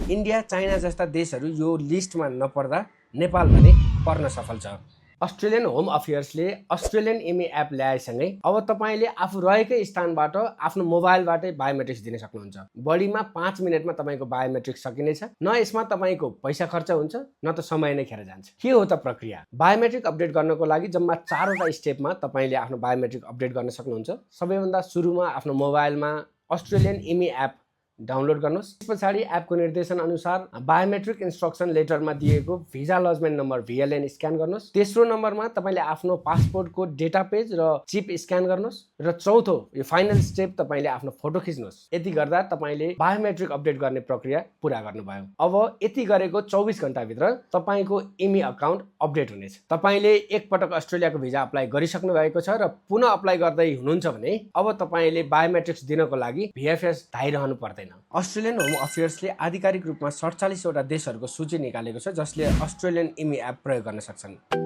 India, China जस्ता देशहरू यो लिस्टमा नपर्दा नेपाल भने पर्न सफल छ। अस्ट्रेलियन होम अफेयर्सले अस्ट्रेलियन एमई एप ल्याएसँगै अब तपाईँले आफू रहेकै स्थानबाट आफ्नो मोबाइलबाटै बायोमेट्रिक्स दिन सक्नुहुन्छ। बढीमा 5 मिनटमा तपाईँको बायोमेट्रिक्स सकिनेछ। न यसमा तपाईँको पैसा खर्च हुन्छ न त समय नै खेर जान्छ। के हो त प्रक्रिया? बायोमेट्रिक अपडेट गर्नको लागि जम्मा 4वटा स्टेपमा तपाईँले आफ्नो बायोमेट्रिक अपडेट गर्न सक्नुहुन्छ। सबैभन्दा सुरुमा आफ्नो मोबाइलमा अस्ट्रेलियन एमई एप डाउनलोड गर्नुहोस्। त्यस पछाडि एपको निर्देशन अनुसार बायोमेट्रिक इन्स्ट्रक्सन लेटरमा दिएको भिजा लजमेन्ट नम्बर VLN स्क्यान गर्नुहोस्। तेस्रो नम्बरमा तपाईँले आफ्नो पासपोर्टको डेटा पेज र चिप स्क्यान गर्नुहोस्। र चौथो यो फाइनल स्टेप तपाईँले आफ्नो फोटो खिच्नुहोस्। यति गर्दा तपाईँले बायोमेट्रिक अपडेट गर्ने प्रक्रिया पुरा गर्नुभयो। अब यति गरेको 24 घण्टाभित्र तपाईँको एमई अकाउन्ट अपडेट हुनेछ। तपाईँले एकपटक अस्ट्रेलियाको भिजा अप्लाई गरिसक्नु भएको छ र पुनः अप्लाई गर्दै हुनुहुन्छ भने अब तपाईँले बायोमेट्रिक्स दिनको लागि VFS धाइरहनु पर्दैन। अस्ट्रेलियन होम अफेयर्सले आधिकारिक रूपमा 47 वटा देशहरूको सूची निकालेको छ जसले अस्ट्रेलियन एमई एप प्रयोग गर्न सक्छन्।